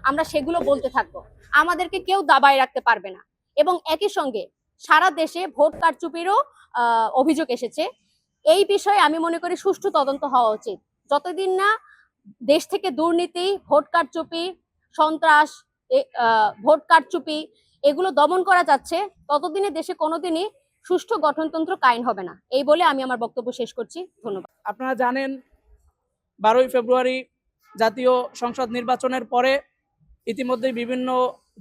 আমরা সেগুলো বলতে থাকবো। আমাদেরকে কেউ দাবায় রাখতে পারবে না। এবং একই সঙ্গে সারা দেশে ভোট কারচুপিরও অভিযোগ এসেছে। এই বিষয়ে আমি মনে করি সুষ্ঠু তদন্ত হওয়া উচিত। যতদিন না দেশ থেকে দুর্নীতি, ভোট কারচুপি, সন্ত্রাস, ভোট কারচুপি এগুলো দমন করা যাচ্ছে, ততদিনে দেশে কোনোদিনই সুষ্ঠু গঠনতন্ত্র কায়েম হবে না। এই বলে আমি আমার বক্তব্য শেষ করছি। ধন্যবাদ। আপনারা জানেন 12ই ফেব্রুয়ারি জাতীয় সংসদ নির্বাচনের পরে ইতিমধ্যেই বিভিন্ন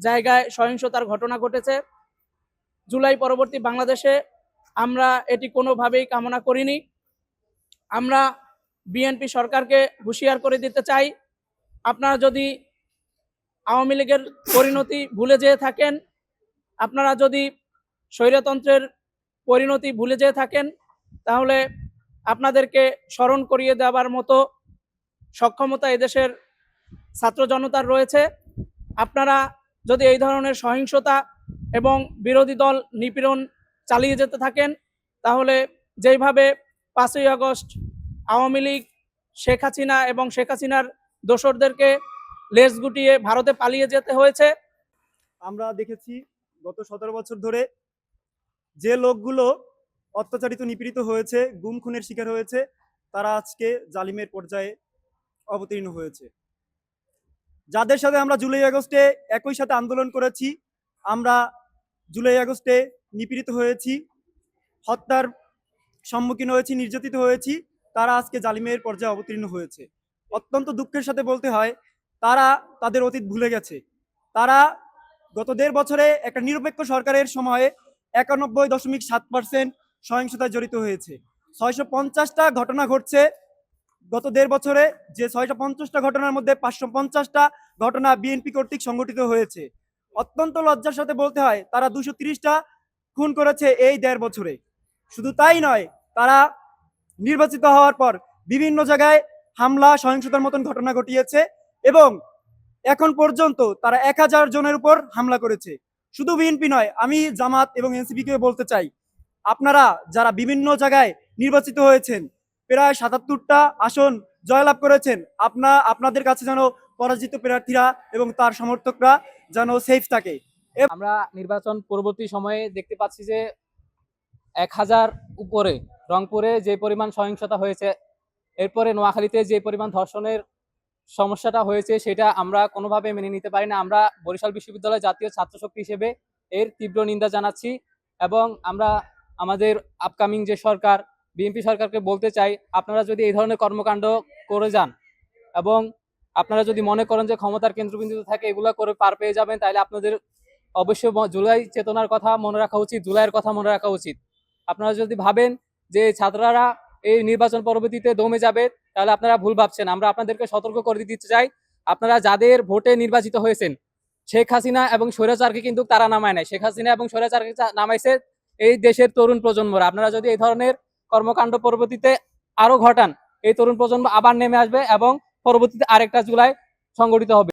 জায়গায় সহিংসতার ঘটনা ঘটেছে। জুলাই পরবর্তী বাংলাদেশে আমরা এটি কোনোভাবেই কামনা করিনি। আমরা বিএনপি সরকারকে হুঁশিয়ার করে দিতে চাই, আপনারা যদি আওয়ামী লীগের পরিণতি ভুলে যেয়ে থাকেন, আপনারা যদি স্বৈরতন্ত্রের পরিণতি ভুলে যেয়ে থাকেন, তাহলে আপনাদেরকে স্মরণ করিয়ে দেওয়ার মতো সক্ষমতা এদেশের ছাত্র জনতার রয়েছে। আপনারা যদি এই ধরনের সহিংসতা এবং বিরোধী দল নিপীড়ন চালিয়ে যেতে থাকেন, তাহলে যেইভাবে 5ই আগস্ট আওয়ামী লীগ, শেখ হাসিনা এবং শেখ হাসিনার দোসরদেরকে লেজ গুটিয়ে ভারতে পালিয়ে যেতে হয়েছে, আমরা দেখেছি গত 17 বছর ধরে যে লোকগুলো অত্যাচারিত নিপীড়িত হয়েছে, গুম খুনের শিকার হয়েছে, তারা আজকে জালিমের পর্যায়ে অবতীর্ণ হয়েছে। যাদের সাথে আমরা জুলাই আগস্টে একই সাথে আন্দোলন করেছি, আমরা জুলাই আগস্টে নিপীড়িত হয়েছি, হত্যার সম্মুখীন হয়েছি, নির্যাতিত হয়েছি, তারা আজকে জালিমের পর্যায়ে অবতীর্ণ হয়েছে। অত্যন্ত দুঃখের সাথে বলতে হয়, তারা তাদের অতীত ভুলে গেছে। তারা গত 1.5 বছরে একটা নিরপেক্ষ সরকারের সময়ে 91.7% সহিংসতায় জড়িত হয়েছে। 650টা ঘটনা ঘটছে গত 1.5 বছরে। যে 650টা ঘটনার মধ্যে 550টা ঘটনা বিএনপি কর্তৃক সংগঠিত হয়েছে। অত্যন্ত লজ্জার সাথে বলতে হয়, তারা 230টা খুন করেছে এই 1.5 বছরে। শুধু তাই নয়, তারা নির্বাচিত হওয়ার পর বিভিন্ন জায়গায় হামলা, সহিংসতার মতন ঘটনা ঘটিয়েছে এবং এখন পর্যন্ত তারা 1000 জনের উপর হামলা করেছে। শুধু বিএনপি নয়, আমি জামাত এবং এনসিপিকে বলতে চাই, আপনারা যারা বিভিন্ন জায়গায় নির্বাচিত হয়েছেন, প্রায় 77টা আসন জয়লাভ করেছেন, আপনাদের কাছে যেন পরাজিত প্রার্থীরা এবং তার সমর্থকরা যেন সেফ থাকে। আমরা নির্বাচন পরবর্তী সময়ে দেখতে পাচ্ছি যে 1000 উপরে রংপুরে যে পরিমাণ সহিংসতা হয়েছে, এরপরে নোয়াখালীতে যে পরিমাণ ধর্ষণের সমস্যাটা হয়েছে, সেটা আমরা কোনোভাবে মেনে নিতে পারি না। আমরা বরিশাল বিশ্ববিদ্যালয় জাতীয় ছাত্র শক্তি হিসেবে এর তীব্র নিন্দা জানাচ্ছি এবং আমরা আমাদের আপকামিং যে সরকার, বিএনপি সরকারকে বলতে চাই, আপনারা যদি এই ধরনের কর্মকাণ্ড করে যান এবং আপনারা যদি মনে করেন যে ক্ষমতার কেন্দ্রবিন্দুতে থাকে এগুলো করে পার পেয়ে যাবেন, তাহলে আপনাদের অবশ্যই জুলাই চেতনার কথা মনে রাখা উচিত, জুলাইয়ের কথা মনে রাখা উচিত। আপনারা যদি ভাবেন যে ছাত্ররা এই নির্বাচন পরবর্তীতে দমে যাবে, তাহলে আপনারা ভুল ভাবছেন। আমরা আপনাদেরকে সতর্ক করে দিতে চাই, আপনারা যাদের ভোটে নির্বাচিত হয়েছেন, শেখ হাসিনা এবং স্বৈরাচারকে কিন্তু তারা নামায় নাই। শেখ হাসিনা এবং স্বৈরাচারকে নামাইছে এই দেশের তরুণ প্রজন্মরা। আপনারা যদি এই ধরনের কর্মকাণ্ড পরবর্তীতে আরো ঘটান, এই তরুণ প্রজন্ম আবার নেমে আসবে এবং পরবর্তীতে আরেকটা জুলাই সংগঠিত হবে।